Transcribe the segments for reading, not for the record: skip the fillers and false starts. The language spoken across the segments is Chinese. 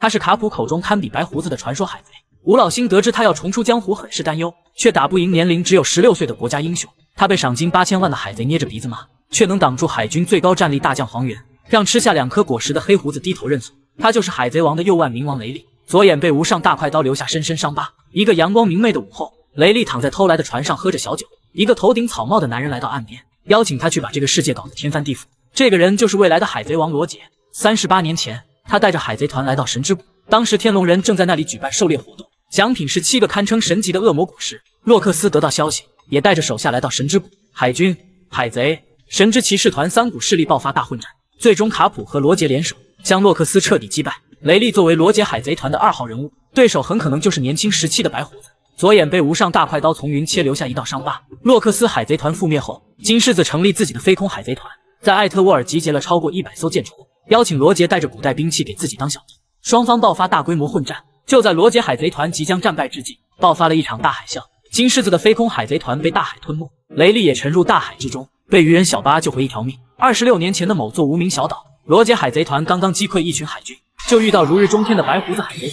他是卡普口中堪比白胡子的传说海贼。吴老星得知他要重出江湖，很是担忧，却打不赢年龄只有16岁的国家英雄。他被赏金8000万的海贼捏着鼻子骂，却能挡住海军最高战力大将黄猿，让吃下2颗果实的黑胡子低头认怂。他就是海贼王的右腕冥王雷利，左眼被无上大快刀留下深深伤疤。一个阳光明媚的午后，雷利躺在偷来的船上喝着小酒，一个头顶草帽的男人来到岸边，邀请他去把这个世界搞得天翻地覆。这个人就是未来的海贼王罗杰。38年前，他带着海贼团来到神之谷，当时天龙人正在那里举办狩猎活动，奖品是7个堪称神级的恶魔果实。洛克斯得到消息，也带着手下来到神之谷。海军、海贼、神之骑士团3股势力爆发大混战，最终卡普和罗杰联手将洛克斯彻底击败。雷利作为罗杰海贼团的2号人物，对手很可能就是年轻17的白胡子。左眼被无上大快刀从云切留下一道伤疤。洛克斯海贼团覆灭后，金狮子成立自己的飞空海贼团，在艾特沃尔集结了超过100艘舰船，邀请罗杰带着古代兵器给自己当小弟。双方爆发大规模混战。就在罗杰海贼团即将战败之际，爆发了一场大海啸，金狮子的飞空海贼团被大海吞没，雷利也沉入大海之中，被渔人小巴救回一条命。26年前的某座无名小岛，罗杰海贼团刚刚击溃一群海军，就遇到如日中天的白胡子海贼。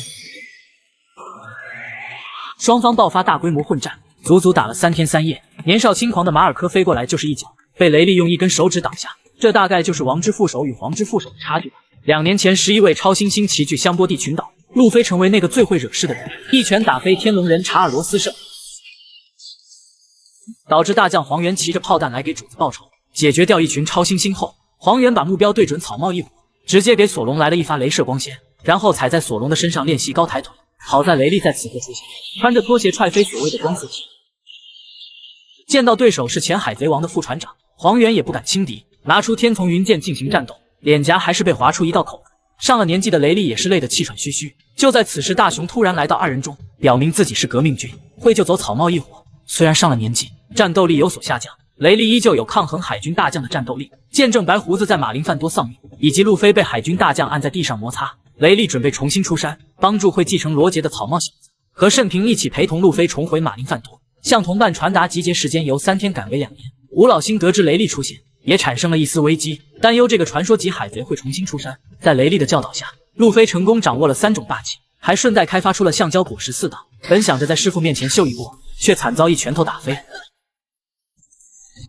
双方爆发大规模混战，足足打了3天3夜。年少轻狂的马尔科飞过来就是一脚，被雷利用1根手指挡下。这大概就是王之副手与皇之副手的差距吧。2年前11位超新星齐聚香波地群岛，路飞成为那个最会惹事的人，一拳打飞天龙人查尔罗斯圣，导致大将黄猿骑着炮弹来给主子报仇。解决掉一群超新星后，黄猿把目标对准草帽一舞，直接给索隆来了一发镭射光线，然后踩在索隆的身上练习高抬腿。好在雷利在此刻出现，穿着拖鞋踹飞所谓的光色体。见到对手是前海贼王的副船长，黄猿也不敢轻敌，拿出天丛云剑进行战斗，脸颊还是被划出一道口子。上了年纪的雷利也是累得气喘吁吁。就在此时，大雄突然来到2人中，表明自己是革命军，会救走草帽一伙。虽然上了年纪，战斗力有所下降，雷利依旧有抗衡海军大将的战斗力。见证白胡子在马林范多丧命，以及路飞被海军大将按在地上摩擦，雷利准备重新出山，帮助会继承罗杰的草帽小子，和慎平一起陪同路飞重回马林范多，向同伴传达集结时间由3天改为2年。吴老星得知雷利出现，也产生了一丝危机，担忧这个传说级海贼会重新出山。在雷利的教导下，路飞成功掌握了3种霸气，还顺带开发出了橡胶果实4档。本想着在师傅面前秀一波，却惨遭一拳头打飞。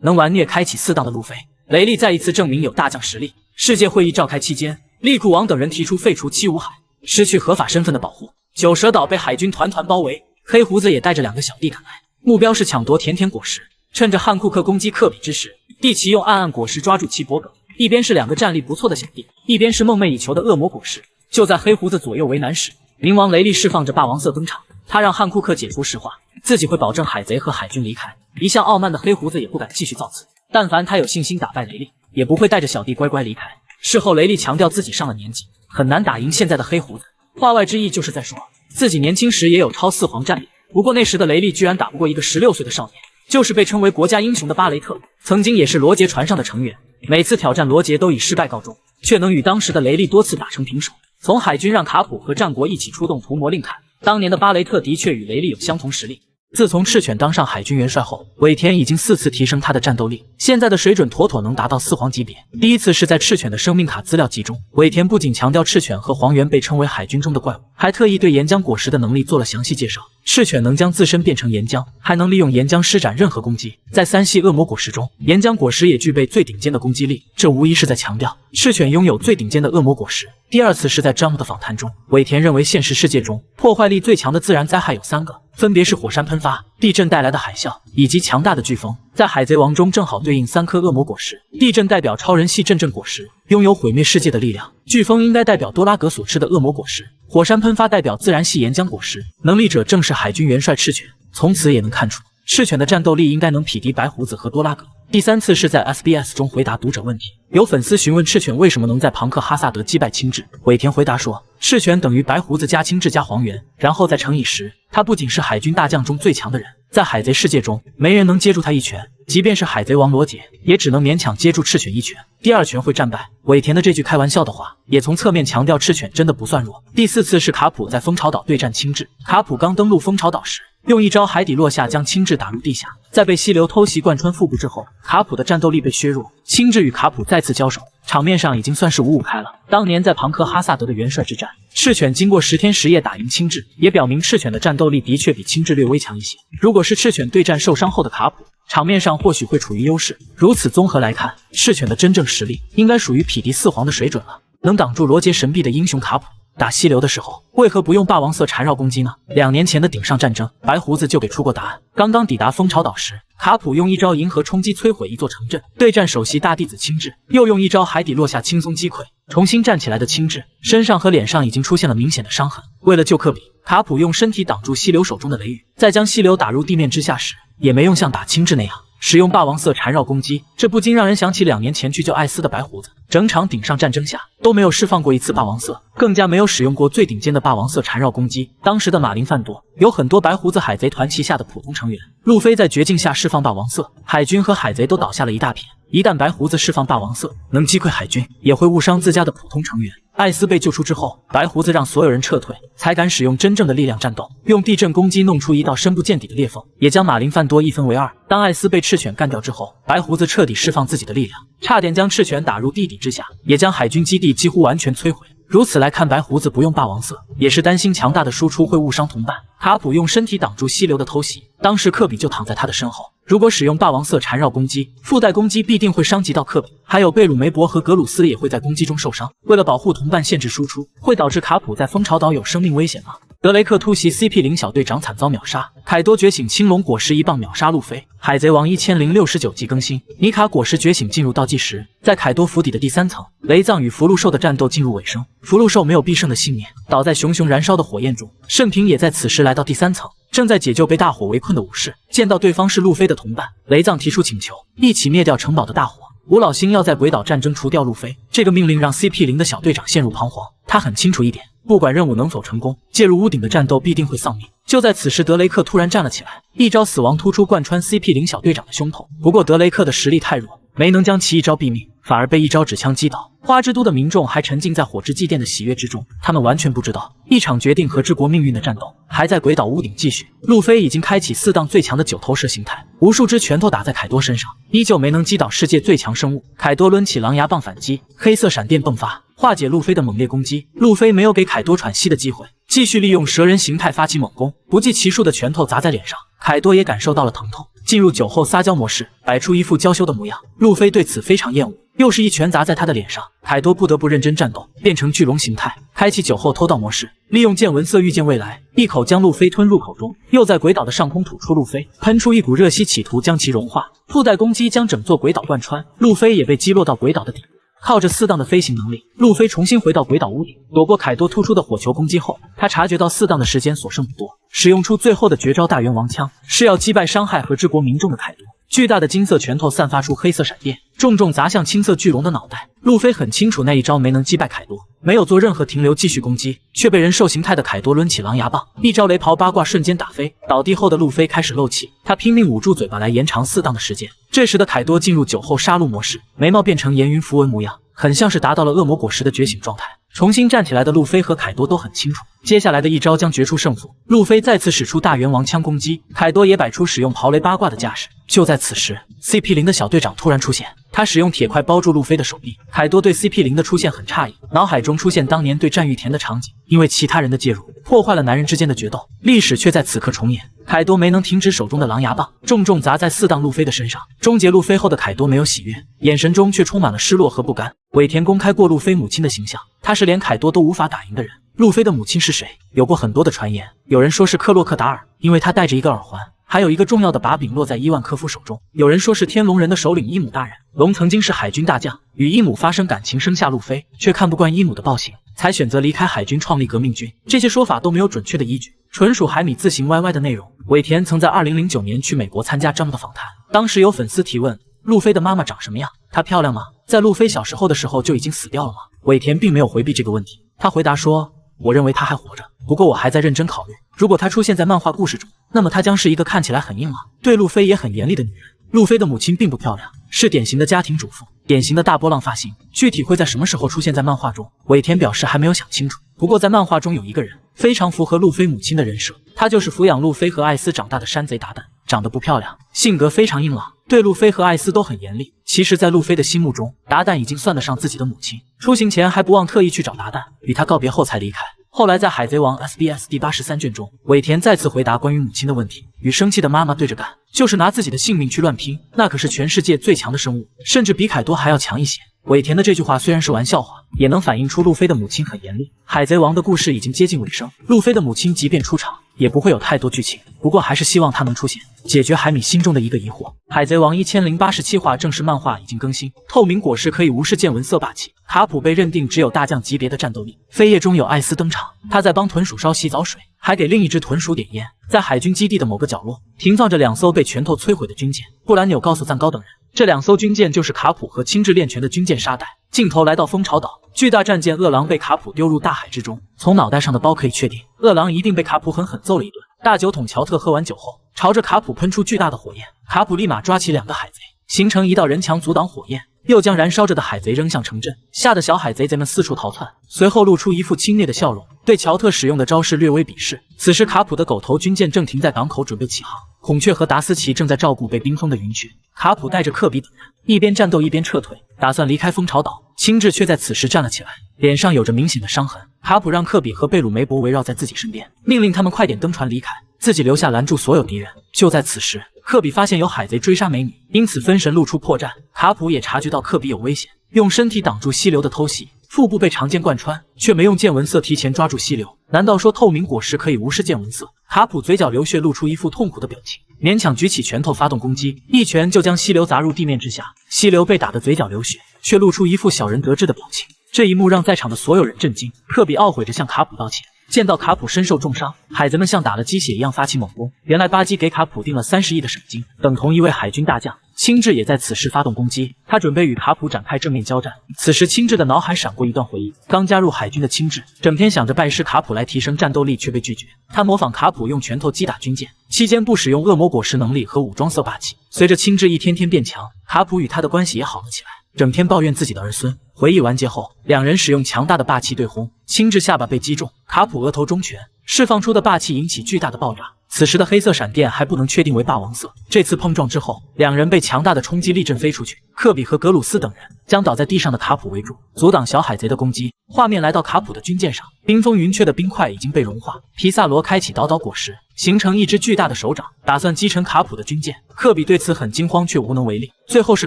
能玩虐开启4档的路飞，雷利再一次证明有大将实力。世界会议召开期间，利库王等人提出废除七武海，失去合法身份的保护。九蛇岛被海军团团包围，黑胡子也带着2个小弟赶来，目标是抢夺甜甜果实。趁着汉库克攻击克比之时，蒂奇用暗暗果实抓住其脖颈，一边是2个战力不错的小弟，一边是梦寐以求的恶魔果实。就在黑胡子左右为难时，冥王雷利释放着霸王色登场，他让汉库克解除石化，自己会保证海贼和海军离开。一向傲慢的黑胡子也不敢继续造次，但凡他有信心打败雷利，也不会带着小弟乖乖离开。事后雷利强调自己上了年纪，很难打赢现在的黑胡子，话外之意就是在说自己年轻时也有超4皇战力。不过那时的雷利居然打不过一个16岁的少年，就是被称为国家英雄的巴雷特，曾经也是罗杰船上的成员，每次挑战罗杰都以失败告终，却能与当时的雷利多次打成平手。从海军让卡普和战国一起出动屠魔令看，当年的巴雷特的确与雷利有相同实力。自从赤犬当上海军元帅后，尾田已经4次提升他的战斗力，现在的水准妥妥能达到4皇级别。第一次是在赤犬的生命卡资料集中，尾田不仅强调赤犬和黄猿被称为海军中的怪物，还特意对岩浆果实的能力做了详细介绍。赤犬能将自身变成岩浆，还能利用岩浆施展任何攻击。在3系恶魔果实中，岩浆果实也具备最顶尖的攻击力，这无疑是在强调赤犬拥有最顶尖的恶魔果实。第二次是在詹姆的访谈中，尾田认为现实世界中破坏力最强的自然灾害有3个，分别是火山喷发、地震带来的海啸以及强大的飓风。在海贼王中正好对应3颗恶魔果实，地震代表超人系阵阵果实，拥有毁灭世界的力量；飓风应该代表多拉格所吃的恶魔果实；火山喷发代表自然系岩浆果实，能力者正是海军元帅赤犬。从此也能看出赤犬的战斗力应该能匹敌白胡子和多拉格。第3次是在 SBS 中回答读者问题，有粉丝询问赤犬为什么能在庞克哈萨德击败青雉，尾田回答说，赤犬等于白胡子加青雉加黄猿，然后再乘以10。他不仅是海军大将中最强的人，在海贼世界中没人能接住他一拳，即便是海贼王罗杰也只能勉强接住赤犬一拳，第2拳会战败。尾田的这句开玩笑的话也从侧面强调赤犬真的不算弱。第4次是卡普在蜂巢岛对战青雉，卡普刚登陆蜂巢岛时，用一招海底落下将青雉打入地下，在被溪流偷袭贯穿腹部之后，卡普的战斗力被削弱，青雉与卡普再次交手，场面上已经算是5-5开了。当年在庞克哈萨德的元帅之战，赤犬经过10天10夜打赢青雉，也表明赤犬的战斗力的确比青雉略微强一些。如果是赤犬对战受伤后的卡普，场面上或许会处于优势。如此综合来看，赤犬的真正实力应该属于匹敌4皇的水准了。能挡住罗杰神臂的英雄卡普，打溪流的时候为何不用霸王色缠绕攻击呢？2年前的顶上战争，白胡子就给出过答案。刚刚抵达蜂巢岛时，卡普用一招银河冲击摧毁一座城镇，对战首席大弟子青雉，又用一招海底落下轻松击溃。重新站起来的青雉身上和脸上已经出现了明显的伤痕。为了救科比，卡普用身体挡住溪流手中的雷雨，在将溪流打入地面之下时，也没用像打青雉那样使用霸王色缠绕攻击，这不禁让人想起2年前去救艾斯的白胡子，整场顶上战争下都没有释放过一次霸王色，更加没有使用过最顶尖的霸王色缠绕攻击。当时的马林范多有很多白胡子海贼团旗下的普通成员，路飞在绝境下释放霸王色，海军和海贼都倒下了一大片。一旦白胡子释放霸王色，能击溃海军，也会误伤自家的普通成员。艾斯被救出之后，白胡子让所有人撤退，才敢使用真正的力量战斗，用地震攻击弄出一道深不见底的裂缝，也将马林范多一分为二。当艾斯被赤犬干掉之后，白胡子彻底释放自己的力量，差点将赤犬打入地底之下，也将海军基地几乎完全摧毁。如此来看，白胡子不用霸王色，也是担心强大的输出会误伤同伴。卡普用身体挡住溪流的偷袭，当时科比就躺在他的身后，如果使用霸王色缠绕攻击，附带攻击必定会伤及到科比，还有贝鲁梅伯和格鲁斯也会在攻击中受伤。为了保护同伴限制输出，会导致卡普在蜂巢岛有生命危险吗？德雷克突袭 CP0 小队长惨遭秒杀，凯多觉醒青龙果实一棒秒杀路飞。海贼王1069集更新，尼卡果实觉醒进入倒计时，在凯多府邸的第3层，雷藏与福禄寿的战斗进入尾声，福禄寿没有必胜的信念，倒在熊熊燃烧的火焰中。盛平也在此时来到第3层，正在解救被大火围困的武士，见到对方是路飞的同伴，雷藏提出请求，一起灭掉城堡的大火。吴老星要在鬼岛战争除掉路飞，这个命令让 CP0 的小队长陷入彷徨。他很清楚一点，不管任务能否成功，介入屋顶的战斗必定会丧命。就在此时，德雷克突然站了起来，一招死亡突出贯穿 CP0 小队长的胸口。不过德雷克的实力太弱，没能将其一招毙命，反而被一招纸枪击倒。花之都的民众还沉浸在火之祭奠的喜悦之中，他们完全不知道一场决定和之国命运的战斗还在鬼岛屋顶继续。路飞已经开启4档最强的9头蛇形态，无数只拳头打在凯多身上，依旧没能击倒世界最强生物。凯多抡起狼牙棒反击，黑色闪电迸发，化解路飞的猛烈攻击。路飞没有给凯多喘息的机会，继续利用蛇人形态发起猛攻，不计其数的拳头砸在脸上，凯多也感受到了疼痛，进入酒后撒娇模式，摆出一副娇羞的模样。路飞对此非常厌恶，又是一拳砸在他的脸上，凯多不得不认真战斗，变成巨龙形态，开启酒后偷盗模式，利用见闻色预见未来，一口将路飞吞入口中，又在鬼岛的上空吐出路飞，喷出一股热息，企图将其融化，附带攻击将整座鬼岛贯穿，路飞也被击落到鬼岛的顶部。靠着4档的飞行能力，路飞重新回到鬼岛屋顶，躲过凯多突出的火球攻击后，他察觉到4档的时间所剩不多，使用出最后的绝招大元王枪，是要击败伤害和之国民众的凯多。巨大的金色拳头散发出黑色闪电，重重砸向青色巨龙的脑袋。路飞很清楚那一招没能击败凯多，没有做任何停留，继续攻击，却被人兽形态的凯多抡起狼牙棒，一招雷刨八卦瞬间打飞。倒地后的路飞开始漏气，他拼命捂住嘴巴来延长4档的时间。这时的凯多进入酒后杀戮模式，眉毛变成严云符文模样，很像是达到了恶魔果实的觉醒状态。重新站起来的路飞和凯多都很清楚，接下来的一招将决出胜负。路飞再次使出大元王枪攻击，凯多也摆出使用刨雷八卦的架势。就在此时 ，CP0 的小队长突然出现，他使用铁块包住路飞的手臂。凯多对 CP0 的出现很诧异，脑海中出现当年对战玉田的场景，因为其他人的介入，破坏了男人之间的决斗，历史却在此刻重演。凯多没能停止手中的狼牙棒，重重砸在4档路飞的身上。终结路飞后的凯多没有喜悦，眼神中却充满了失落和不甘。尾田公开过路飞母亲的形象，她是连凯多都无法打赢的人。路飞的母亲是谁？有过很多的传言，有人说是克洛克达尔，因为他戴着一个耳环。还有一个重要的把柄落在伊万科夫手中，有人说是天龙人的首领伊姆大人。龙曾经是海军大将，与伊姆发生感情，生下路飞，却看不惯伊姆的暴行，才选择离开海军创立革命军。这些说法都没有准确的依据，纯属海米自行歪歪的内容。尾田曾在2009年去美国参加这么的访谈，当时有粉丝提问路飞的妈妈长什么样，她漂亮吗？在路飞小时候的时候就已经死掉了吗？尾田并没有回避这个问题，他回答说，我认为她还活着，不过我还在认真考虑，如果她出现在漫画故事中，那么她将是一个看起来很硬朗，对路飞也很严厉的女人。路飞的母亲并不漂亮，是典型的家庭主妇，典型的大波浪发型。具体会在什么时候出现在漫画中，尾田表示还没有想清楚。不过在漫画中有一个人非常符合路飞母亲的人设，他就是抚养路飞和艾斯长大的山贼达旦。长得不漂亮，性格非常硬朗，对路飞和艾斯都很严厉。其实，在路飞的心目中，达旦已经算得上自己的母亲。出行前还不忘特意去找达旦，与他告别后才离开。后来在《海贼王》SBS 第83卷中，尾田再次回答关于母亲的问题，与生气的妈妈对着干，就是拿自己的性命去乱拼，那可是全世界最强的生物，甚至比凯多还要强一些。尾田的这句话虽然是玩笑话，也能反映出路飞的母亲很严厉。海贼王的故事已经接近尾声，路飞的母亲即便出场，也不会有太多剧情，不过还是希望她能出现，解决海米心中的一个疑惑。海贼王1087话正式漫画已经更新，透明果实可以无视见闻色霸气，卡普被认定只有大将级别的战斗力。扉页中有艾斯登场，他在帮豚鼠烧洗澡水，还给另一只豚鼠点烟。在海军基地的某个角落，停放着2艘被拳头摧毁的军舰。布兰纽告诉赞高等人，这2艘军舰就是卡普和亲自练拳的军舰沙袋。镜头来到蜂巢岛，巨大战舰饿狼被卡普丢入大海之中，从脑袋上的包可以确定，饿狼一定被卡普狠狠揍了一顿。大酒桶乔特喝完酒后，朝着卡普喷出巨大的火焰，卡普立马抓起2个海贼，形成一道人墙阻挡火焰，又将燃烧着的海贼扔向城镇，吓得小海贼们四处逃窜。随后露出一副轻蔑的笑容，对乔特使用的招式略微鄙视。此时卡普的狗头军舰正停在港口准备起航，孔雀和达斯奇正在照顾被冰封的云雀。卡普带着科比等人一边战斗一边撤退，打算离开蜂巢岛。青雉却在此时站了起来，脸上有着明显的伤痕。卡普让科比和贝鲁梅博围绕在自己身边，命令他们快点登船离开，自己留下拦住所有敌人。就在此时，科比发现有海贼追杀美女，因此分神露出破绽。卡普也察觉到科比有危险，用身体挡住溪流的偷袭，腹部被长剑贯穿，却没用见闻色提前抓住溪流。难道说透明果实可以无视见闻色？卡普嘴角流血，露出一副痛苦的表情，勉强举起拳头发动攻击，一拳就将溪流砸入地面之下。溪流被打得嘴角流血，却露出一副小人得志的表情。这一幕让在场的所有人震惊。科比懊悔着向卡普道歉。见到卡普身受重伤，海贼们像打了鸡血一样发起猛攻。原来巴基给卡普定了30亿的赏金，等同一位海军大将。青雉也在此时发动攻击，他准备与卡普展开正面交战。此时青雉的脑海闪过一段回忆，刚加入海军的青雉整天想着拜师卡普来提升战斗力，却被拒绝。他模仿卡普用拳头击打军舰，期间不使用恶魔果实能力和武装色霸气。随着青雉一天天变强，卡普与他的关系也好了起来，整天抱怨自己的儿孙。回忆完结后，2人使用强大的霸气对轰，青雉下巴被击中，卡普额头中拳，释放出的霸气引起巨大的爆炸。此时的黑色闪电还不能确定为霸王色。这次碰撞之后，2人被强大的冲击力震飞出去。科比和格鲁斯等人将倒在地上的卡普围住，阻挡小海贼的攻击。画面来到卡普的军舰上，冰封云雀的冰块已经被融化。皮萨罗开启捣捣果实，形成一只巨大的手掌，打算击沉卡普的军舰。科比对此很惊慌，却无能为力。最后是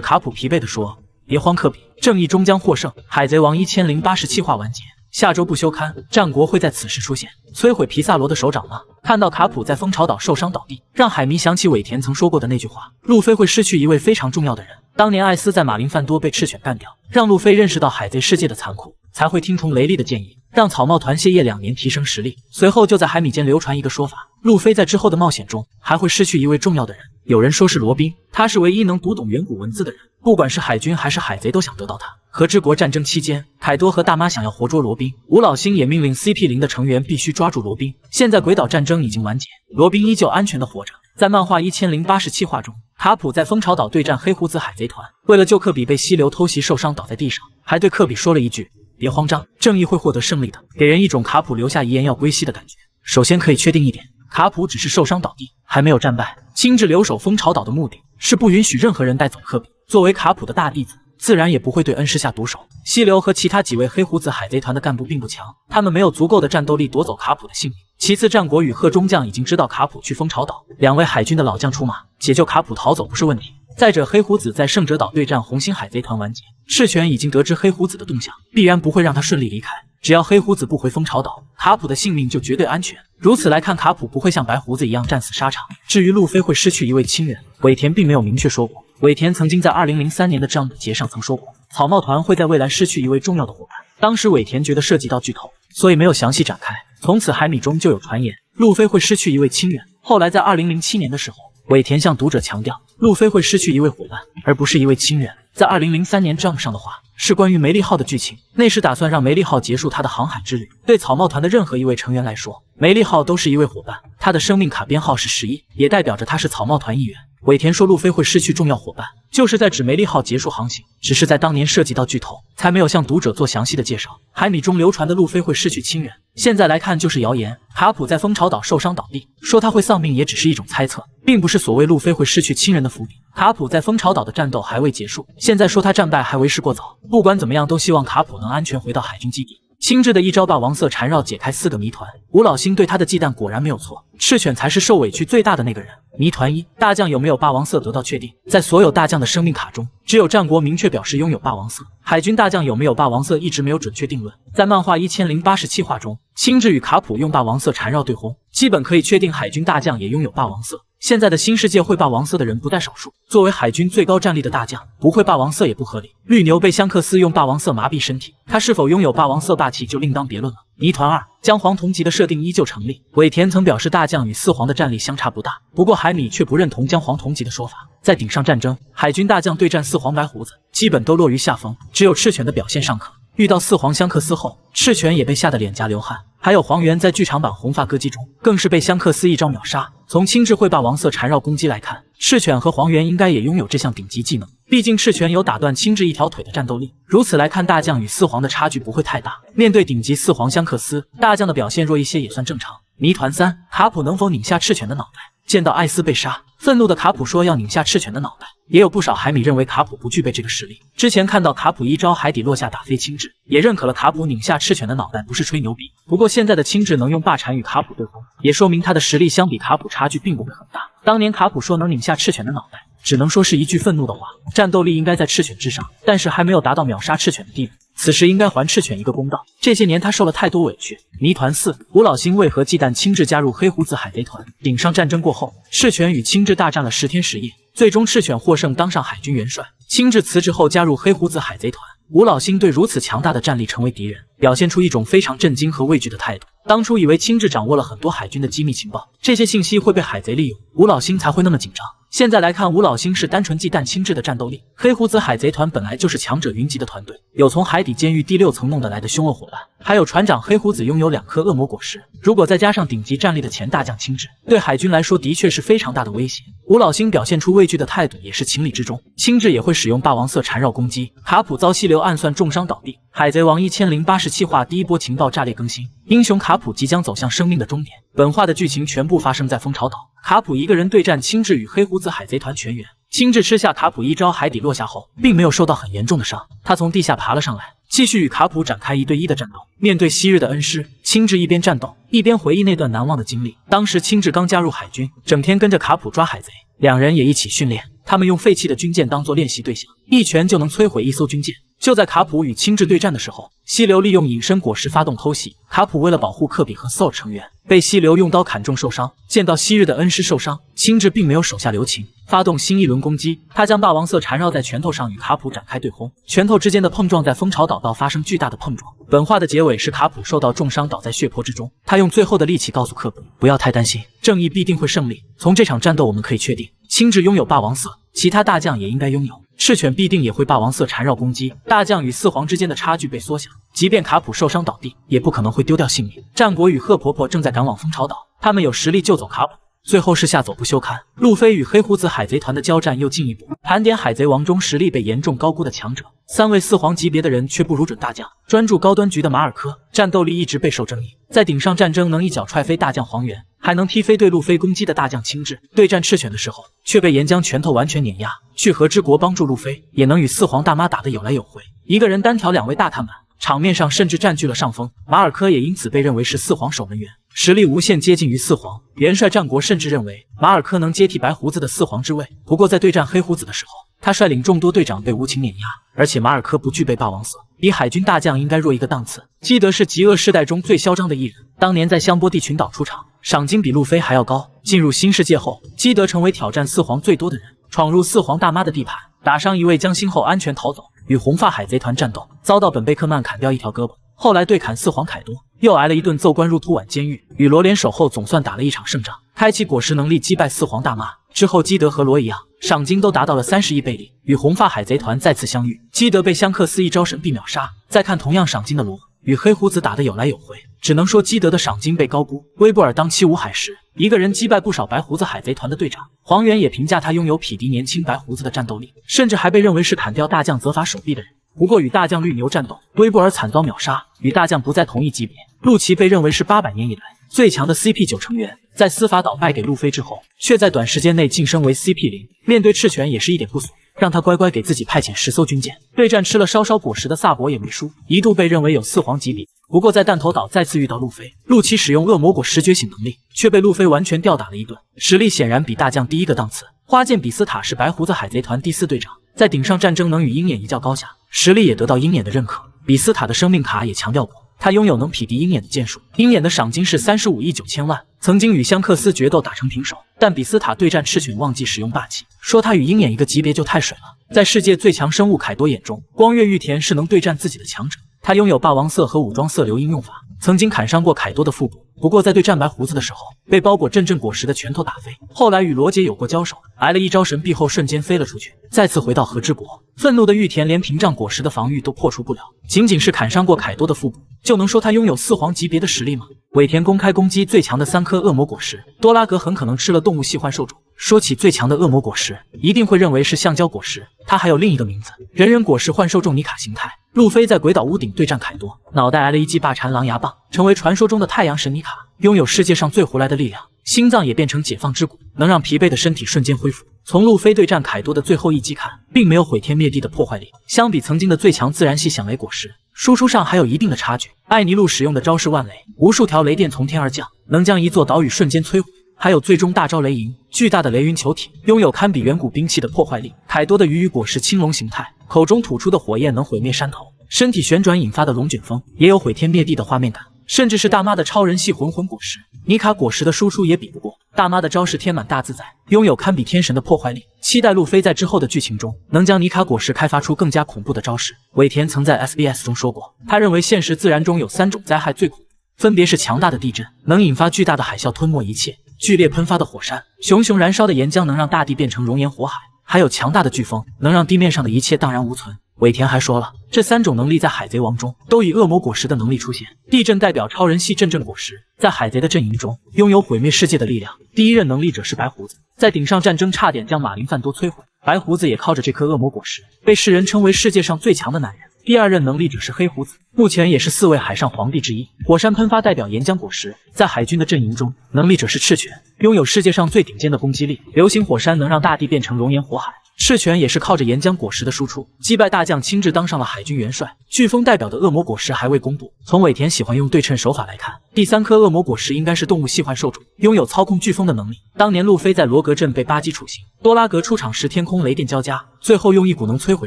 卡普疲惫地说：“别慌，科比，正义终将获胜。”海贼王1087话完结。下周不休刊，战国会在此时出现，摧毁皮萨罗的手掌吗？看到卡普在蜂巢岛受伤倒地，让海迷想起尾田曾说过的那句话：路飞会失去一位非常重要的人。当年艾斯在马林范多被赤犬干掉，让路飞认识到海贼世界的残酷，才会听从雷利的建议，让草帽团歇业2年提升实力。随后就在海米间流传一个说法，路飞在之后的冒险中还会失去一位重要的人。有人说是罗宾，他是唯一能读懂远古文字的人，不管是海军还是海贼都想得到他。和之国战争期间，凯多和大妈想要活捉罗宾，吴老星也命令 CP0 的成员必须抓住罗宾。现在鬼岛战争已经完结，罗宾依旧安全的活着。在漫画1087话中，卡普在蜂巢岛对战黑胡子海贼团，为了救科比被溪流偷袭受伤倒在地上，还对科比说了一句：“别慌张，正义会获得胜利的。”给人一种卡普留下遗言要归西的感觉。首先可以确定一点，卡普只是受伤倒地，还没有战败。亲自留守蜂巢岛的目的是不允许任何人带走科比。作为卡普的大弟子，自然也不会对恩师下毒手。溪流和其他几位黑胡子海贼团的干部并不强，他们没有足够的战斗力夺走卡普的性命。其次，战国与贺中将已经知道卡普去蜂巢岛，2位海军的老将出马，解救卡普逃走不是问题。再者，黑胡子在圣者岛对战红星海贼团完结，赤犬已经得知黑胡子的动向，必然不会让他顺利离开。只要黑胡子不回蜂巢岛，卡普的性命就绝对安全。如此来看，卡普不会像白胡子一样战死沙场。至于路飞会失去一位亲人，尾田并没有明确说过。尾田曾经在2003年的这样的节上曾说过，草帽团会在未来失去一位重要的伙伴。当时尾田觉得涉及到剧透，所以没有详细展开。从此海米中就有传言，路飞会失去一位亲人。后来在2007年的时候，尾田向读者强调，路飞会失去一位伙伴，而不是一位亲人。在2003年 Jump 上的话，是关于梅利号的剧情，那时打算让梅利号结束他的航海之旅。对草帽团的任何一位成员来说，梅利号都是一位伙伴，他的生命卡编号是11，也代表着他是草帽团一员。尾田说路飞会失去重要伙伴，就是在指梅利号结束航行，只是在当年涉及到剧透，才没有向读者做详细的介绍。海米中流传的路飞会失去亲人，现在来看就是谣言。卡普在蜂巢岛受伤倒地，说他会丧命也只是一种猜测，并不是所谓路飞会失去亲人的伏笔。卡普在蜂巢岛的战斗还未结束，现在说他战败还为时过早。不管怎么样，都希望卡普能安全回到海军基地。青雉的一招霸王色缠绕解开4个谜团，吴老星对他的忌惮果然没有错，赤犬才是受委屈最大的那个人。谜团1：大将有没有霸王色得到确定，在所有大将的生命卡中，只有战国明确表示拥有霸王色。海军大将有没有霸王色一直没有准确定论，在漫画1087话中，青雉与卡普用霸王色缠绕对轰，基本可以确定海军大将也拥有霸王色。现在的新世界会霸王色的人不在少数，作为海军最高战力的大将，不会霸王色也不合理。绿牛被香克斯用霸王色麻痹身体，他是否拥有霸王色霸气就另当别论了。谜团2：姜黄同级的设定依旧成立。尾田曾表示大将与四皇的战力相差不大，不过海米却不认同姜黄同级的说法。在顶上战争，海军大将对战四皇白胡子，基本都落于下风，只有赤犬的表现尚可。遇到四皇香克斯后，赤犬也被吓得脸颊流汗。还有黄猿在剧场版红发歌姬中，更是被香克斯一招秒杀。从青雉会霸王色缠绕攻击来看，赤犬和黄猿应该也拥有这项顶级技能，毕竟赤犬有打断青雉一条腿的战斗力。如此来看，大将与四皇的差距不会太大。面对顶级四皇香克斯，大将的表现弱一些也算正常。谜团3：卡普能否拧下赤犬的脑袋？见到艾斯被杀，愤怒的卡普说要拧下赤犬的脑袋，也有不少海米认为卡普不具备这个实力。之前看到卡普一招海底落下打飞青雉，也认可了卡普拧下赤犬的脑袋不是吹牛逼。不过现在的青雉能用霸蝉与卡普对轰，也说明他的实力相比卡普差距并不会很大。当年卡普说能拧下赤犬的脑袋，只能说是一句愤怒的话，战斗力应该在赤犬之上，但是还没有达到秒杀赤犬的地步。此时应该还赤犬一个公道，这些年他受了太多委屈。谜团4：吴老星为何忌惮青雉加入黑胡子海贼团？顶上战争过后，赤犬与青雉大战了10天10夜，最终赤犬获胜，当上海军元帅。青雉辞职后加入黑胡子海贼团，吴老星对如此强大的战力成为敌人，表现出一种非常震惊和畏惧的态度。当初以为青雉掌握了很多海军的机密情报，这些信息会被海贼利用，吴老星才会那么紧张。现在来看，吴老星是单纯忌惮青雉的战斗力。黑胡子海贼团本来就是强者云集的团队，有从海底监狱第6层弄得来的凶恶伙伴，还有船长黑胡子拥有2颗恶魔果实。如果再加上顶级战力的前大将青雉，对海军来说的确是非常大的威胁。吴老星表现出畏惧的态度也是情理之中。青雉也会使用霸王色缠绕攻击。卡普遭溪流暗算重伤倒地。海贼王1087话第1波情报炸裂更新，英雄卡普即将走向生命的终点。本话的剧情全部发生在蜂巢岛，卡普一个人对战青雉与黑胡子海贼团全员。青雉吃下卡普一招海底落下后，并没有受到很严重的伤，他从地下爬了上来，继续与卡普展开1对1的战斗。面对昔日的恩师，青雉一边战斗一边回忆那段难忘的经历。当时青雉刚加入海军，整天跟着卡普抓海贼，两人也一起训练。他们用废弃的军舰当作练习对象，一拳就能摧毁一艘军舰。就在卡普与青雉对战的时候，溪流利用隐身果实发动偷袭，卡普为了保护科比和 Soul 成员，被溪流用刀砍中受伤。见到昔日的恩师受伤，青雉并没有手下留情，发动新一轮攻击。他将霸王色缠绕在拳头上，与卡普展开对轰，拳头之间的碰撞在蜂巢岛道发生巨大的碰撞。本话的结尾是卡普受到重伤倒在血泊之中，他用最后的力气告诉科比不要太担心，正义必定会胜利。从这场战斗我们可以确定，青雉拥有霸王色，其他大将也应该拥有。赤犬必定也会霸王色缠绕攻击，大将与四皇之间的差距被缩小，即便卡普受伤倒地，也不可能会丢掉性命。战国与贺婆婆正在赶往蜂巢岛，他们有实力救走卡普。最后是下走不休刊，路飞与黑胡子海贼团的交战又进一步盘点海贼王中实力被严重高估的强者，3位四皇级别的人却不如准大将。专注高端局的马尔科，战斗力一直备受争议，在顶上战争能一脚踹飞大将黄猿，还能踢飞对路飞攻击的大将青雉，对战赤犬的时候却被岩浆拳头完全碾压。去和之国帮助路飞，也能与四皇大妈打得有来有回，一个人单挑2位大探满，场面上甚至占据了上风。马尔科也因此被认为是四皇守门员，实力无限接近于四皇。元帅战国甚至认为马尔科能接替白胡子的四皇之位。不过在对战黑胡子的时候，他率领众多队长被无情碾压，而且马尔科不具备霸王色，比海军大将应该弱一个档次。基德是极恶世代中最嚣张的一人，当年在香波地群岛出场，赏金比路飞还要高。进入新世界后，基德成为挑战四皇最多的人，闯入四皇大妈的地盘，打伤1位将星后安全逃走，与红发海贼团战斗，遭到本贝克曼砍掉1条胳膊。后来对砍四皇凯多，又挨了一顿揍关入突挽监狱，与罗联手后总算打了一场胜仗，开启果实能力击败四皇大妈。之后基德和罗一样，赏金都达到了30亿贝利，与红发海贼团再次相遇。基德被香克斯一招神臂秒杀。再看同样赏金的罗，与黑胡子打得有来有回，只能说基德的赏金被高估。威布尔当七武海时，一个人击败不少白胡子海贼团的队长，黄猿也评价他拥有匹敌年轻白胡子的战斗力，甚至还被认为是砍掉大将泽法手臂的人。不过与大将绿牛战斗，威布尔惨遭秒杀，与大将不在同一级别。陆奇被认为是800年以来最强的 CP9 成员，在司法岛败给路飞之后，却在短时间内晋升为 CP0。面对赤犬也是一点不怂，让他乖乖给自己派遣10艘军舰。对战吃了稍稍果实的萨博也没输，一度被认为有4皇级别。不过在弹头岛再次遇到路飞，陆奇使用恶魔果实觉醒能力，却被路飞完全吊打了一顿，实力显然比大将低一个档次。花剑比斯塔是白胡子海贼团第4队长，在顶上战争能与鹰眼一较高下，实力也得到鹰眼的认可。比斯塔的生命卡也强调过，他拥有能匹敌鹰眼的剑术。鹰眼的赏金是35亿9千万，曾经与香克斯决斗打成平手，但比斯塔对战赤犬忘记使用霸气，说他与鹰眼一个级别就太水了。在世界最强生物凯多眼中，光月玉田是能对战自己的强者，他拥有霸王色和武装色流应用法，曾经砍伤过凯多的腹部。不过在对战白胡子的时候，被包裹阵阵果实的拳头打飞。后来与罗杰有过交手，挨了一招神臂后瞬间飞了出去，再次回到和之国。愤怒的玉田连屏障果实的防御都破除不了，仅仅是砍伤过凯多的腹部，就能说他拥有4皇级别的实力吗？尾田公开攻击最强的3颗恶魔果实，多拉格很可能吃了动物系幻兽种。说起最强的恶魔果实，一定会认为是橡胶果实，它还有另一个名字，人人果实幻兽种尼卡形态。路飞在鬼岛屋顶对战凯多，脑袋挨了一记霸禅狼牙棒，成为传说中的太阳神尼卡，拥有世界上最胡来的力量，心脏也变成解放之骨，能让疲惫的身体瞬间恢复。从路飞对战凯多的最后一击看，并没有毁天灭地的破坏力，相比曾经的最强自然系响雷果实，输出上还有一定的差距。艾尼路使用的招式万雷，无数条雷电从天而降，能将一座岛屿瞬间摧毁。还有最终大招雷银，巨大的雷云球体拥有堪比远古兵器的破坏力。凯多的鱼与果实青龙形态，口中吐出的火焰能毁灭山头，身体旋转引发的龙卷风也有毁天灭地的画面感。甚至是大妈的超人系魂魂果实，尼卡果实的输出也比不过。大妈的招式天满大自在，拥有堪比天神的破坏力。期待路飞在之后的剧情中能将尼卡果实开发出更加恐怖的招式。尾田曾在 SBS 中说过，他认为现实自然中有3种灾害最恐怖，分别是强大的地震，能引发巨大的海啸吞没一切；剧烈喷发的火山，熊熊燃烧的岩浆能让大地变成熔岩火海；还有强大的飓风，能让地面上的一切荡然无存。尾田还说了，这3种能力在海贼王中都以恶魔果实的能力出现。地震代表超人系阵阵果实，在海贼的阵营中拥有毁灭世界的力量。第一任能力者是白胡子，在顶上战争差点将马林范多摧毁，白胡子也靠着这颗恶魔果实被世人称为世界上最强的男人。第二任能力者是黑胡子，目前也是4位海上皇帝之一。火山喷发代表岩浆果实，在海军的阵营中，能力者是赤犬，拥有世界上最顶尖的攻击力。流星火山能让大地变成熔岩火海，赤犬也是靠着岩浆果实的输出，击败大将亲自当上了海军元帅。飓风代表的恶魔果实还未公布，从尾田喜欢用对称手法来看，第3颗恶魔果实应该是动物系幻兽种，拥有操控飓风的能力。当年路飞在罗格镇被巴基处刑，多拉格出场时天空雷电交加，最后用一股能摧毁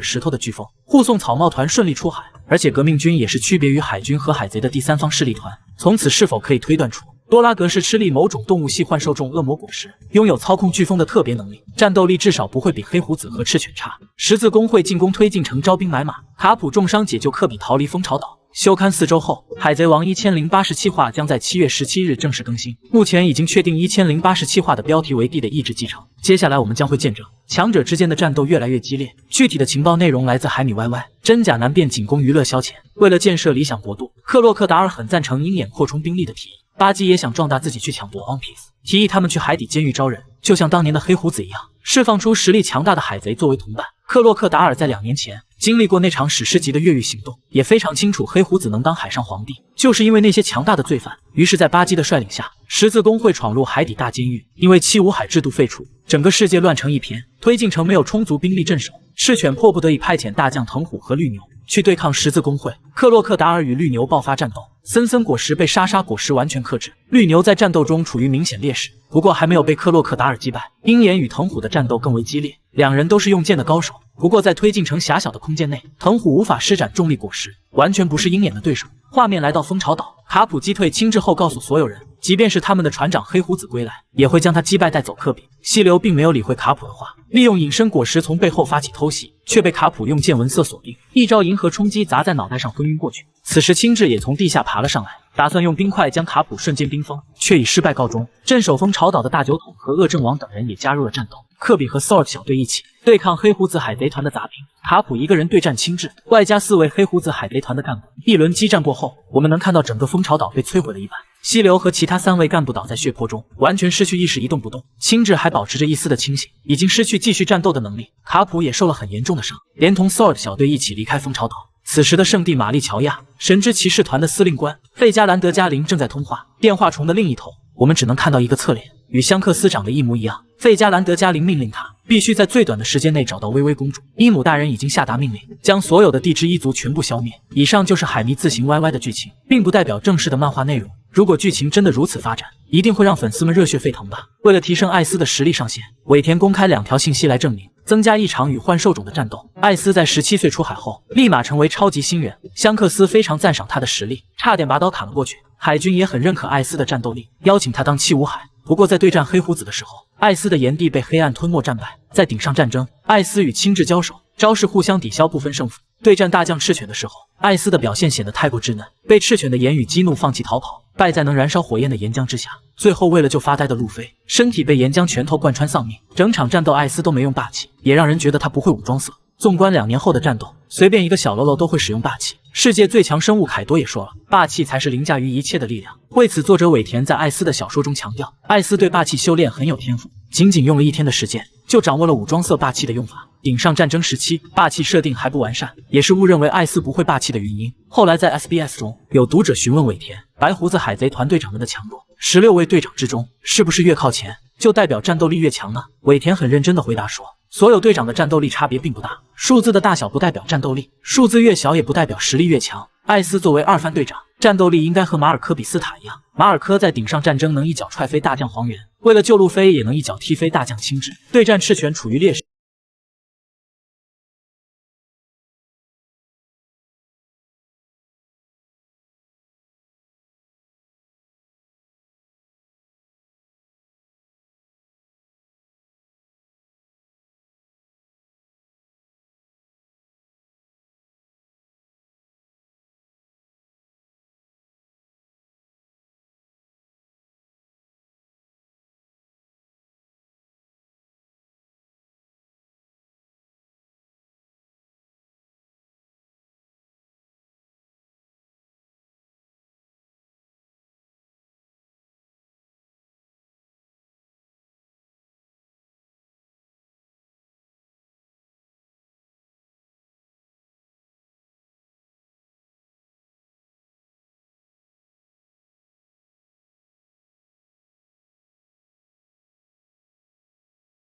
石头的飓风护送草帽团顺利出海。而且革命军也是区别于海军和海贼的第3方势力团，从此是否可以推断出多拉格是吃力某种动物系幻兽种恶魔果实，拥有操控飓风的特别能力，战斗力至少不会比黑胡子和赤犬差。十字工会进攻推进城招兵买马，卡普重伤解救科比逃离蜂巢岛。休刊4周后，海贼王1087话将在7月17日正式更新。目前已经确定1087话的标题为地的意志继承。接下来我们将会见证强者之间的战斗越来越激烈。具体的情报内容来自海米 YY， 真假难辨，仅供娱乐消遣。为了建设理想国度，克洛克达尔很赞成鹰眼扩充兵力的提议。巴基也想壮大自己去抢夺 One Piece， 提议他们去海底监狱招人，就像当年的黑胡子一样，释放出实力强大的海贼作为同伴。克洛克达尔在2年前经历过那场史诗级的越狱行动，也非常清楚黑胡子能当海上皇帝，就是因为那些强大的罪犯。于是，在巴基的率领下，十字工会闯入海底大监狱，因为七武海制度废除，整个世界乱成一片。推进城没有充足兵力镇守，赤犬迫不得已派遣大将藤虎和绿牛去对抗十字工会。克洛克达尔与绿牛爆发战斗，森森果实被莎莎果实完全克制，绿牛在战斗中处于明显劣势，不过还没有被克洛克达尔击败。鹰眼与藤虎的战斗更为激烈，两人都是用剑的高手，不过在推进城狭小的空间内，藤虎无法施展重力果实，完全不是鹰眼的对手。画面来到蜂巢岛，卡普击退青雉后，告诉所有人，即便是他们的船长黑胡子归来，也会将他击败带走科比。溪流并没有理会卡普的话，利用隐身果实从背后发起偷袭，却被卡普用见闻色锁定，一招银河冲击砸在脑袋上昏晕过去。此时青雉也从地下爬了上来，打算用冰块将卡普瞬间冰封，却以失败告终。镇守风潮岛的大酒桶和恶阵王等人也加入了战斗。科比和 Sword 小队一起对抗黑胡子海贼团的杂兵，卡普一个人对战青雉，外加4位黑胡子海贼团的干部。一轮激战过后，我们能看到整个风潮岛被摧毁了一半，溪流和其他3位干部倒在血泊中，完全失去意识，一动不动。青雉还保持着一丝的清醒，已经失去继续战斗的能力。卡普也受了很严重的伤，连同 Sword 小队一起离开风潮岛。此时的圣地玛丽乔亚，神之骑士团的司令官费加兰德加林正在通话。电话虫的另一头，我们只能看到一个侧脸，与香克斯长得一模一样。费加兰德加林命令他必须在最短的时间内找到薇薇公主。伊姆大人已经下达命令，将所有的地之一族全部消灭。以上就是海迷自行歪歪的剧情，并不代表正式的漫画内容。如果剧情真的如此发展，一定会让粉丝们热血沸腾吧。为了提升艾斯的实力上限，尾田公开2条信息来证明，增加一场与幻兽种的战斗。艾斯在17岁出海后，立马成为超级新人。香克斯非常赞赏他的实力，差点把刀砍了过去。海军也很认可艾斯的战斗力，邀请他当七武海。不过在对战黑胡子的时候，艾斯的炎帝被黑暗吞没战败。在顶上战争，艾斯与青雉交手，招式互相抵消，不分胜负。对战大将赤犬的时候，艾斯的表现显得太过稚嫩，被赤犬的言语激怒，放弃逃跑，败在能燃烧火焰的岩浆之下。最后为了救发呆的路飞，身体被岩浆拳头贯穿丧命。整场战斗艾斯都没用霸气，也让人觉得他不会武装色。纵观2年后的战斗，随便一个小喽啰都会使用霸气。世界最强生物凯多也说了，霸气才是凌驾于一切的力量。为此，作者尾田在艾斯的小说中强调，艾斯对霸气修炼很有天赋，仅仅用了1天的时间，就掌握了武装色霸气的用法。顶上战争时期，霸气设定还不完善，也是误认为艾斯不会霸气的原因。后来在 SBS 中，有读者询问尾田，白胡子海贼团队长们的强弱，16位队长之中，是不是越靠前就代表战斗力越强呢？尾田很认真地回答说，所有队长的战斗力差别并不大，数字的大小不代表战斗力，数字越小也不代表实力越强。艾斯作为2番队长，战斗力应该和马尔科比斯塔一样。马尔科在顶上战争能一脚踹飞大将黄猿，为了救路飞也能一脚踢飞大将青雉，对战赤犬处于劣势。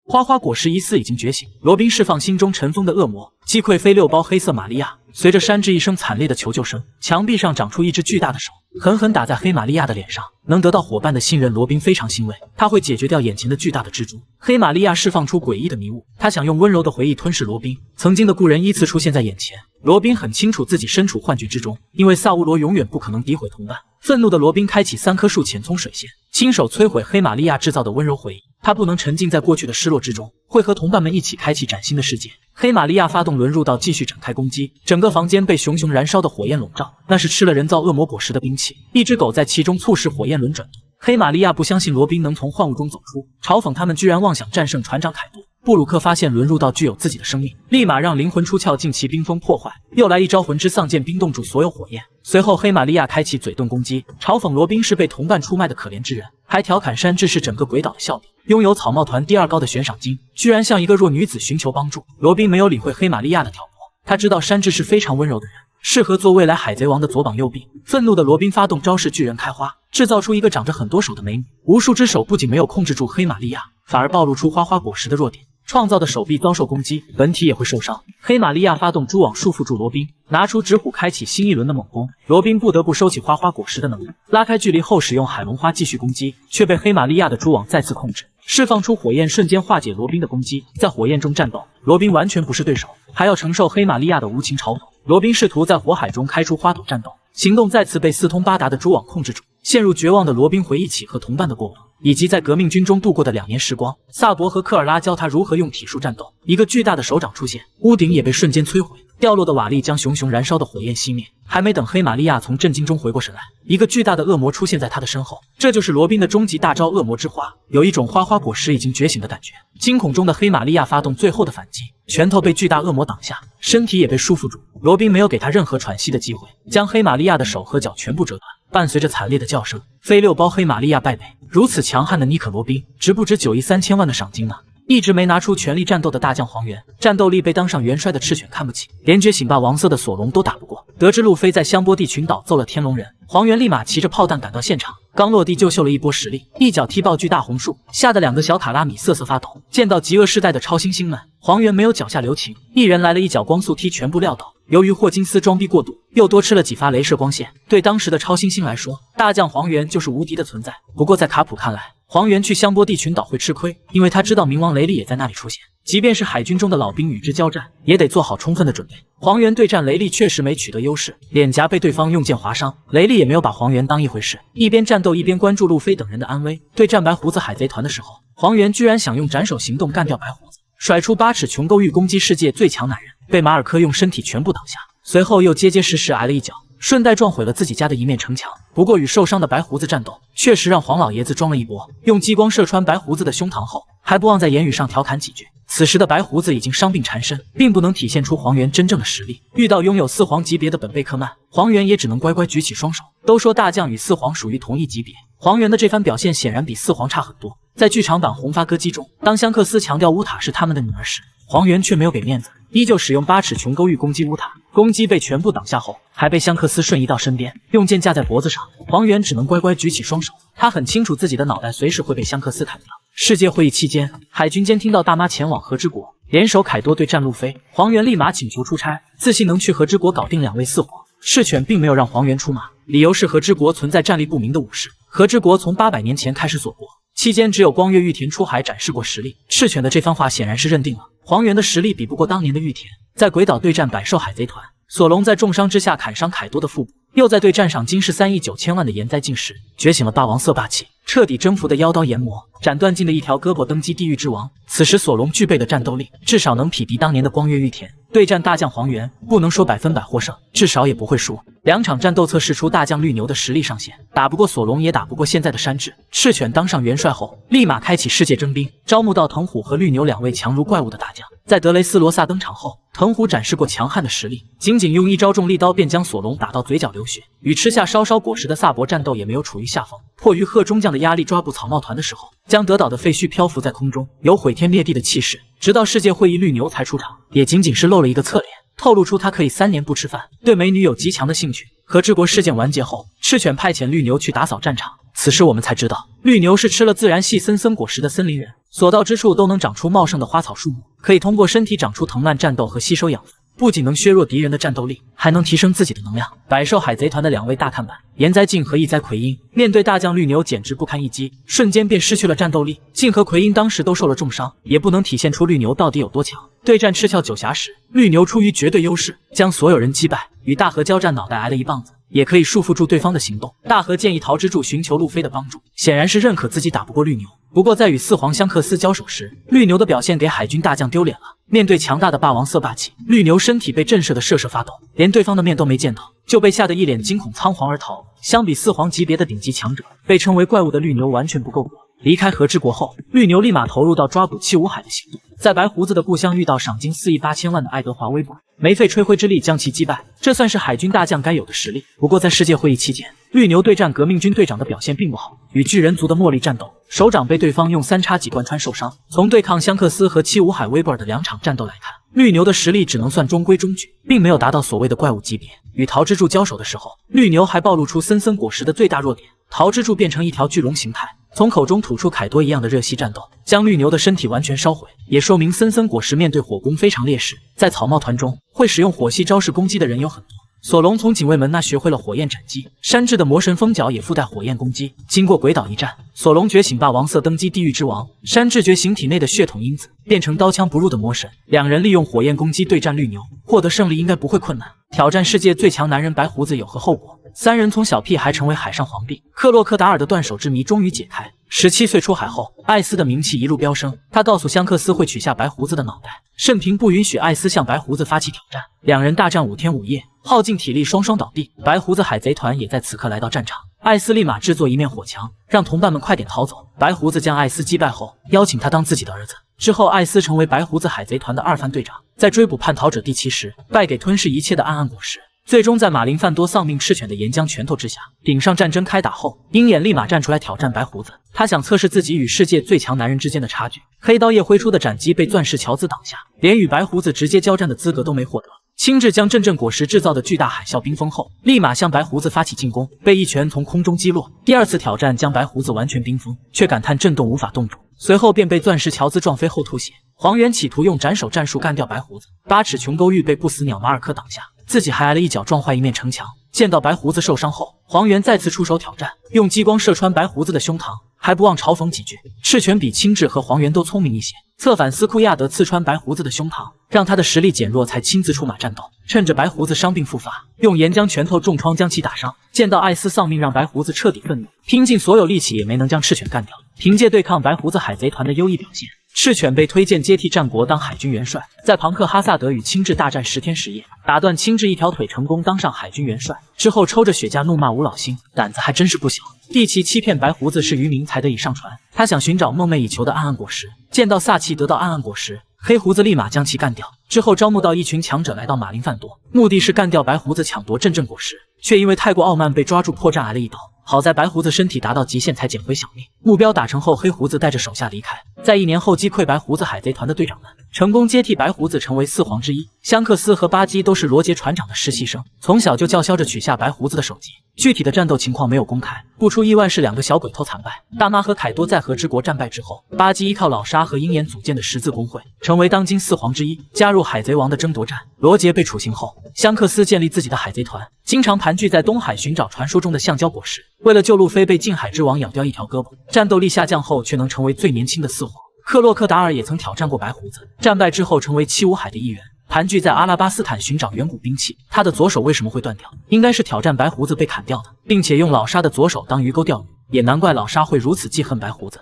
花花果实疑似已经觉醒，罗宾释放心中尘封的恶魔，击溃飞6包黑色玛利亚。随着山治一声惨烈的求救声，墙壁上长出一只巨大的手，狠狠打在黑玛利亚的脸上。能得到伙伴的信任，罗宾非常欣慰，他会解决掉眼前的巨大的蜘蛛。黑玛利亚释放出诡异的迷雾，他想用温柔的回忆吞噬罗宾。曾经的故人依次出现在眼前，罗宾很清楚自己身处幻觉之中，因为萨乌罗永远不可能诋毁同伴。愤怒的罗宾开启3棵树浅葱水线，亲手摧毁黑玛利亚制造的温柔回忆。他不能沉浸在过去的失落之中，会和同伴们一起开启崭新的世界。黑玛利亚发动轮入道，继续展开攻击。整个房间被熊熊燃烧的火焰笼罩，那是吃了人造恶魔果实的兵器。一只狗在其中促使火焰轮转动。黑玛利亚不相信罗宾能从幻雾中走出，嘲讽他们居然妄想战胜船长凯多。布鲁克发现轮入道具有自己的生命，立马让灵魂出窍，进其冰封破坏。又来一招魂之丧剑，冰冻住所有火焰。随后黑玛利亚开启嘴遁攻击，嘲讽罗宾是被同伴出卖的可怜之人，还调侃山治是整个鬼岛的笑柄。拥有草帽团第2高的悬赏金，居然向一个弱女子寻求帮助。罗宾没有理会黑玛利亚的挑拨，他知道山治是非常温柔的人，适合做未来海贼王的左膀右臂。愤怒的罗宾发动招式巨人开花，制造出一个长着很多手的美女。无数只手不仅没有控制住黑玛利亚，反而暴露出花花果实的弱点。创造的手臂遭受攻击，本体也会受伤。黑玛利亚发动蛛网束缚住罗宾，拿出纸虎开启新一轮的猛攻。罗宾不得不收起花花果实的能力，拉开距离后使用海龙花继续攻击，却被黑玛利亚的蛛网再次控制。释放出火焰，瞬间化解罗宾的攻击。在火焰中战斗，罗宾完全不是对手，还要承受黑玛利亚的无情嘲讽。罗宾试图在火海中开出花朵战斗，行动再次被四通八达的蛛网控制住。陷入绝望的罗宾回忆起和同伴的过往，以及在革命军中度过的2年时光。萨博和科尔拉教他如何用体术战斗。一个巨大的手掌出现，屋顶也被瞬间摧毁，掉落的瓦砾将熊熊燃烧的火焰熄灭。还没等黑玛利亚从震惊中回过神来，一个巨大的恶魔出现在他的身后。这就是罗宾的终极大招——恶魔之花。有一种花花果实已经觉醒的感觉。惊恐中的黑玛利亚发动最后的反击，拳头被巨大恶魔挡下，身体也被束缚住。罗宾没有给他任何喘息的机会，将黑玛利亚的手和脚全部折断。伴随着惨烈的叫声，飞六包黑玛利亚败北。如此强悍的尼可罗宾，值不值9亿3000万的赏金呢？一直没拿出全力战斗的大将黄猿，战斗力被当上元帅的赤犬看不起，连觉醒霸王色的索隆都打不过。得知路飞在香波地群岛揍了天龙人，黄猿立马骑着炮弹赶到现场，刚落地就秀了一波实力，一脚踢爆巨大红树，吓得2个小卡拉米瑟瑟发抖。见到极恶世代的超新星们，黄猿没有脚下留情，一人来了一脚光速踢，全部撂倒。由于霍金斯装逼过度，又多吃了几发镭射光线，对当时的超新星来说，大将黄猿就是无敌的存在。不过在卡普看来，黄猿去香波地群岛会吃亏，因为他知道冥王雷利也在那里出现，即便是海军中的老兵与之交战，也得做好充分的准备。黄猿对战雷利确实没取得优势，脸颊被对方用剑划伤，雷利也没有把黄猿当一回事，一边战斗一边关注路飞等人的安危。对战白胡子海贼团的时候，黄猿居然想用斩首行动干掉白胡子，甩出8尺琼勾玉攻击世界最强男人，被马尔科用身体全部挡下，随后又结结实实挨了一脚，顺带撞毁了自己家的一面城墙。不过与受伤的白胡子战斗，确实让黄老爷子装了一波，用激光射穿白胡子的胸膛后，还不忘在言语上调侃几句。此时的白胡子已经伤病缠身，并不能体现出黄猿真正的实力。遇到拥有4皇级别的本贝克曼，黄猿也只能乖乖举起双手。都说大将与4皇属于同一级别，黄猿的这番表现显然比4皇差很多。在剧场版红发歌姬中，当香克斯强调乌塔是他们的女儿时，黄猿却没有给面子，依旧使用8尺琼勾玉攻击乌塔。攻击被全部挡下后，还被香克斯瞬移到身边，用剑架在脖子上。黄猿只能乖乖举起双手，他很清楚自己的脑袋随时会被香克斯砍掉。世界会议期间，海军监听到大妈前往和之国联手凯多对战路飞，黄猿立马请求出差，自信能去和之国搞定2位4皇。赤犬并没有让黄猿出马，理由是和之国存在战力不明的武士，和之国从800年前开始锁国，期间只有光月玉田出海展示过实力。赤犬的这番话显然是认定了黄猿的实力比不过当年的玉田。在鬼岛对战百兽海贼团，索隆在重伤之下砍伤凯多的腹部，又在对战赏金是3亿9千万的岩灾境时，觉醒了霸王色霸气，彻底征服的妖刀炎魔，斩断尽的一条胳膊，登基地狱之王。此时索隆具备的战斗力，至少能匹敌当年的光月玉田。对战大将黄猿，不能说100%获胜，至少也不会输。2场战斗测试出大将绿牛的实力上限，打不过索隆，也打不过现在的山治。赤犬当上元帅后，立马开启世界征兵，招募到藤虎和绿牛2位强如怪物的大将。在德雷斯罗萨登场后，藤虎展示过强悍的实力，仅仅用一招重力刀便将索隆打到嘴角流血。与吃下烧烧果实的萨博战斗也没有处于下风，迫于贺中将的压力抓捕草帽团的时候，将得岛的废墟漂浮在空中，有毁天灭地的气势。直到世界会议绿牛才出场，也仅仅是露了一个侧脸，透露出他可以3年不吃饭，对美女有极强的兴趣。和之国事件完结后，赤犬派遣绿牛去打扫战场。此时我们才知道，绿牛是吃了自然系森森果实的森林人，所到之处都能长出茂盛的花草树木，可以通过身体长出藤蔓战斗和吸收养分，不仅能削弱敌人的战斗力，还能提升自己的能量。百兽海贼团的2位大看板岩灾镜和异灾奎因，面对大将绿牛简直不堪一击，瞬间便失去了战斗力。镜和奎因当时都受了重伤，也不能体现出绿牛到底有多强。对战赤鞘九侠时，绿牛出于绝对优势，将所有人击败，与大和交战脑袋挨了一棒子，也可以束缚住对方的行动。大和建议桃之助寻求路飞的帮助，显然是认可自己打不过绿牛。不过在与4皇香克斯交手时，绿牛的表现给海军大将丢脸了。面对强大的霸王色霸气，绿牛身体被震慑的瑟瑟发抖，连对方的面都没见到，就被吓得一脸惊恐仓皇而逃。相比4皇级别的顶级强者，被称为怪物的绿牛完全不够格。离开和之国后，绿牛立马投入到抓捕七武海的行动，在白胡子的故乡遇到赏金4亿8千万的爱德华威伯，没费吹灰之力将其击败，这算是海军大将该有的实力。不过在世界会议期间，绿牛对战革命军队长的表现并不好，与巨人族的茉莉战斗，手掌被对方用3叉戟贯穿受伤。从对抗香克斯和七武海威伯尔的2场战斗来看，绿牛的实力只能算中规中矩，并没有达到所谓的怪物级别。与桃之助交手的时候，绿牛还暴露出森森果实的最大弱点，桃之助变成一条巨龙形态，从口中吐出凯多一样的热息战斗，将绿牛的身体完全烧毁，也说明森森果实面对火攻非常劣势。在草帽团中，会使用火系招式攻击的人有很多。索隆从警卫门那学会了火焰斩击，山治的魔神风脚也附带火焰攻击。经过鬼岛一战，索隆觉醒霸王色登基地狱之王，山治觉醒体内的血统因子，变成刀枪不入的魔神。2人利用火焰攻击对战绿牛，获得胜利应该不会困难。挑战世界最强男人白胡子有何后果？三人从小屁孩成为海上皇帝，克洛克达尔的断手之谜终于解开。17岁出海后，艾斯的名气一路飙升。他告诉香克斯会取下白胡子的脑袋，盛平不允许艾斯向白胡子发起挑战。两人大战5天5夜，耗尽体力，双双倒地。白胡子海贼团也在此刻来到战场。艾斯立马制作一面火墙，让同伴们快点逃走。白胡子将艾斯击败后，邀请他当自己的儿子。之后，艾斯成为白胡子海贼团的2番队长，在追捕叛逃者第7时，败给吞噬一切的暗暗果实。最终在马林范多丧命赤犬的岩浆拳头之下，顶上战争开打后，鹰眼立马站出来挑战白胡子。他想测试自己与世界最强男人之间的差距。黑刀叶挥出的斩击被钻石乔兹挡下，连与白胡子直接交战的资格都没获得。青雉将阵阵果实制造的巨大海啸冰封后，立马向白胡子发起进攻，被一拳从空中击落。第2次挑战将白胡子完全冰封，却感叹震动无法冻住，随后便被钻石乔兹撞飞后吐血。黄猿企图用斩首战术干掉白胡子，8尺琼勾玉被不死鸟马尔科挡下，自己还挨了一脚撞坏一面城墙。见到白胡子受伤后，黄猿再次出手挑战，用激光射穿白胡子的胸膛，还不忘嘲讽几句。赤犬比青雉和黄猿都聪明一些，策反斯库亚德刺穿白胡子的胸膛，让他的实力减弱，才亲自出马战斗。趁着白胡子伤病复发，用岩浆拳头重创将其打伤。见到艾斯丧命，让白胡子彻底愤怒，拼尽所有力气也没能将赤犬干掉。凭借对抗白胡子海贼团的优异表现，赤犬被推荐接替战国当海军元帅。在庞克哈萨德与青雉大战10天10夜，打断青雉一条腿，成功当上海军元帅。之后抽着雪茄怒骂吴老星，胆子还真是不小。帝奇欺骗白胡子是渔民才得以上船，他想寻找梦寐以求的暗暗果实。见到萨奇得到暗暗果实，黑胡子立马将其干掉。之后招募到一群强者来到马林范多，目的是干掉白胡子，抢夺阵阵果实，却因为太过傲慢被抓住破绽，挨了一刀。好在白胡子身体达到极限才捡回小命。目标达成后，黑胡子带着手下离开。在1年后击溃白胡子海贼团的队长们，成功接替白胡子成为4皇之一。香克斯和巴基都是罗杰船长的实习生，从小就叫嚣着取下白胡子的首级。具体的战斗情况没有公开，不出意外是2个小鬼头惨败。大妈和凯多在和之国战败之后，巴基依靠老沙和鹰眼组建的十字工会，成为当今4皇之一，加入海贼王的争夺战。罗杰被处刑后，香克斯建立自己的海贼团，经常盘踞在东海寻找传说中的橡胶果实。为了救路飞被近海之王咬掉一条胳膊，战斗力下降后却能成为最年轻的4皇。克洛克达尔也曾挑战过白胡子，战败之后成为七武海的一员，盘踞在阿拉巴斯坦寻找远古兵器。他的左手为什么会断掉？应该是挑战白胡子被砍掉的，并且用老沙的左手当鱼钩钓鱼，也难怪老沙会如此记恨白胡子。